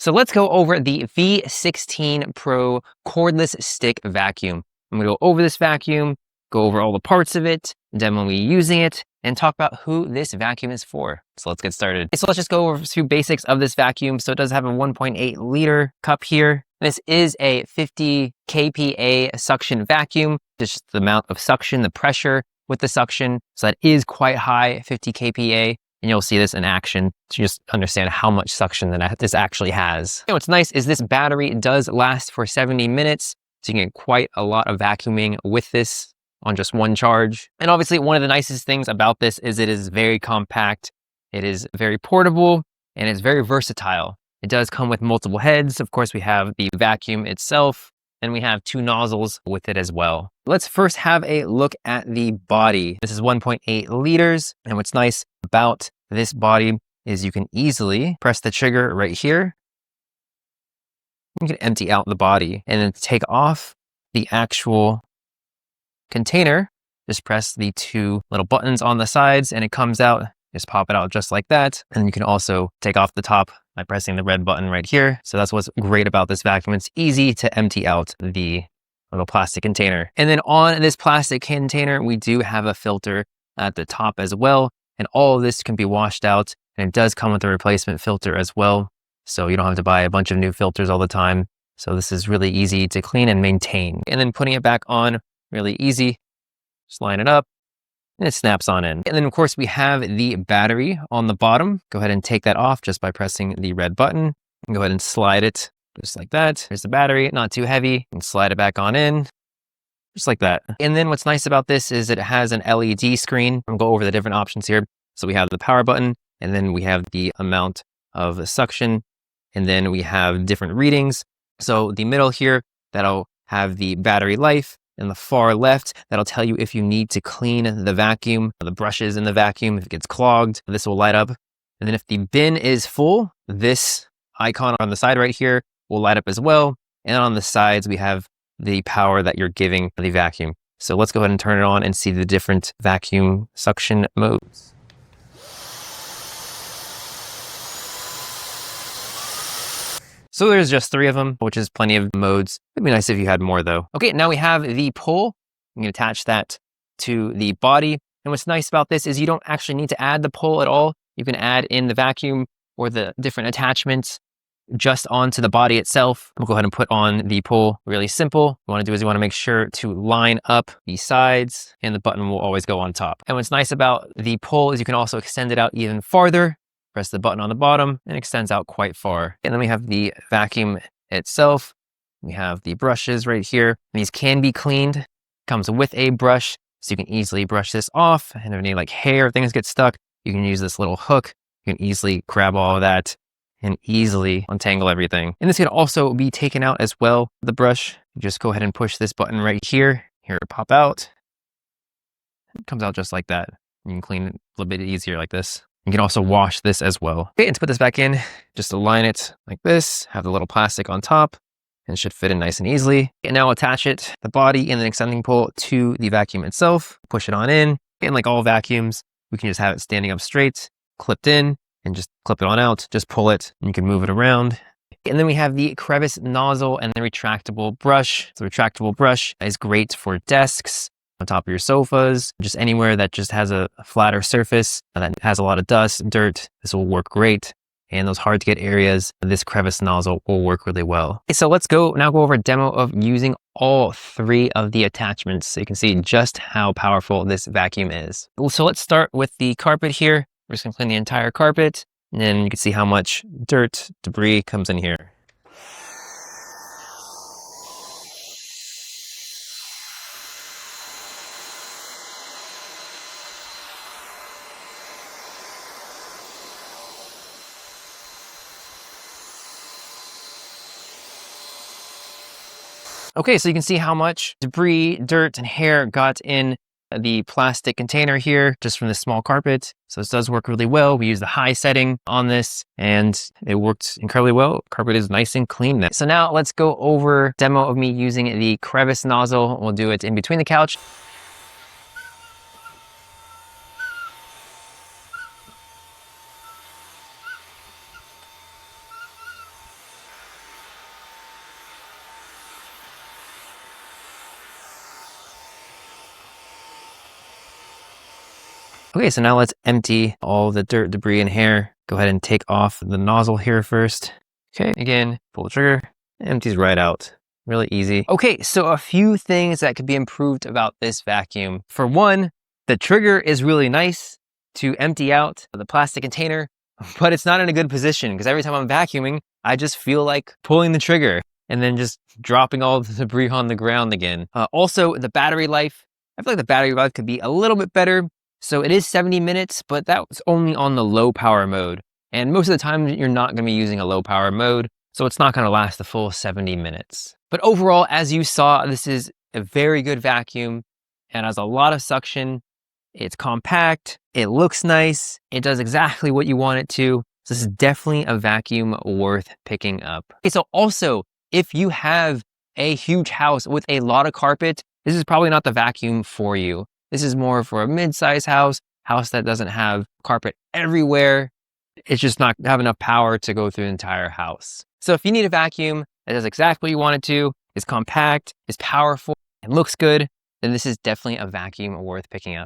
So let's go over the V16 Pro cordless stick vacuum. I'm gonna go over this vacuum, go over all the parts of it, demo me using it, and talk about who this vacuum is for. So let's get started. So let's just go over a few basics of this vacuum. So it does have a 1.8 liter cup here. This is a 50 kPa suction vacuum. It's just the amount of suction, the pressure with the suction. So that is quite high, 50 kPa. And you'll see this in action to just understand how much suction that this actually has. And what's nice is this battery does last for 70 minutes. So you can get quite a lot of vacuuming with this on just one charge. And obviously one of the nicest things about this is it is very compact. It is very portable and it's very versatile. It does come with multiple heads. Of course, we have the vacuum itself and we have 2 nozzles with it as well. Let's first have a look at the body. This is 1.8 liters. And what's nice about this body is you can easily press the trigger right here. You can empty out the body and then take off the actual container. Just press the 2 little buttons on the sides and it comes out. Just pop it out just like that. And you can also take off the top by pressing the red button right here. So that's what's great about this vacuum. It's easy to empty out the little plastic container. And then on this plastic container, we do have a filter at the top as well. And all of this can be washed out. And it does come with a replacement filter as well. So you don't have to buy a bunch of new filters all the time. So this is really easy to clean and maintain. And then putting it back on, really easy. Just line it up and it snaps on in. And then of course we have the battery on the bottom. Go ahead and take that off just by pressing the red button and go ahead and slide it just like that. There's the battery, not too heavy, and slide it back on in just like that. And then what's nice about this is it has an LED screen. I'll go over the different options here. So we have the power button and then we have the amount of the suction and then we have different readings. So the middle here, that'll have the battery life. And the far left, that'll tell you if you need to clean the vacuum, the brushes in the vacuum, if it gets clogged, this will light up. And then if the bin is full, this icon on the side right here will light up as well. And on the sides, we have the power that you're giving the vacuum. So let's go ahead and turn it on and see the different vacuum suction modes. So there's just 3 of them, which is plenty of modes. It'd be nice if you had more though. Okay, now we have the pull. You can attach that to the body. And what's nice about this is you don't actually need to add the pull at all. You can add in the vacuum or the different attachments just onto the body itself. We'll go ahead and put on the pull. Really simple. What you want to do is you want to make sure to line up the sides and the button will always go on top. And what's nice about the pull is you can also extend it out even farther. Press the button on the bottom and it extends out quite far. And then we have the vacuum itself. We have the brushes right here. These can be cleaned. Comes with a brush, so you can easily brush this off. And if any like hair, things get stuck, you can use this little hook. You can easily grab all of that and easily untangle everything. And this can also be taken out as well. The brush, you just go ahead and push this button right here. Here it pop out. It comes out just like that. You can clean it a little bit easier like this. You can also wash this as well. Okay, and to put this back in, just align it like this, have the little plastic on top, and it should fit in nice and easily. And now attach it, the body and the extending pole to the vacuum itself, push it on in. And like all vacuums, we can just have it standing up straight, clipped in, and just clip it on out, just pull it, and you can move it around. And then we have the crevice nozzle and the retractable brush. The retractable brush is great for desks, on top of your sofas, just anywhere that just has a flatter surface that has a lot of dust, dirt. This will work great. And those hard to get areas, this crevice nozzle will work really well. Okay, so let's go over a demo of using all 3 of the attachments so you can see just how powerful this vacuum is. So let's start with the carpet here. We're just gonna clean the entire carpet and then you can see how much dirt, debris comes in here. Okay, so you can see how much debris, dirt, and hair got in the plastic container here just from this small carpet. So this does work really well. We use the high setting on this and it worked incredibly well. Carpet is nice and clean now. So now let's go over demo of me using the crevice nozzle. We'll do it in between the couch. Okay, so now let's empty all the dirt, debris, and hair. Go ahead and take off the nozzle here first. Okay, again, pull the trigger, empties right out. Really easy. Okay, so a few things that could be improved about this vacuum. For one, the trigger is really nice to empty out the plastic container, but it's not in a good position because every time I'm vacuuming, I just feel like pulling the trigger and then just dropping all the debris on the ground again. Also, the battery life. I feel like the battery life could be a little bit better. So it is 70 minutes, but that's only on the low power mode. And most of the time, you're not gonna be using a low power mode, so it's not gonna last the full 70 minutes. But overall, as you saw, this is a very good vacuum and has a lot of suction. It's compact, it looks nice, it does exactly what you want it to. So this is definitely a vacuum worth picking up. Okay, so also, if you have a huge house with a lot of carpet, this is probably not the vacuum for you. This is more for a mid-sized house that doesn't have carpet everywhere. It's just not have enough power to go through the entire house. So if you need a vacuum that does exactly what you want it to, is compact, is powerful, and looks good, then this is definitely a vacuum worth picking up.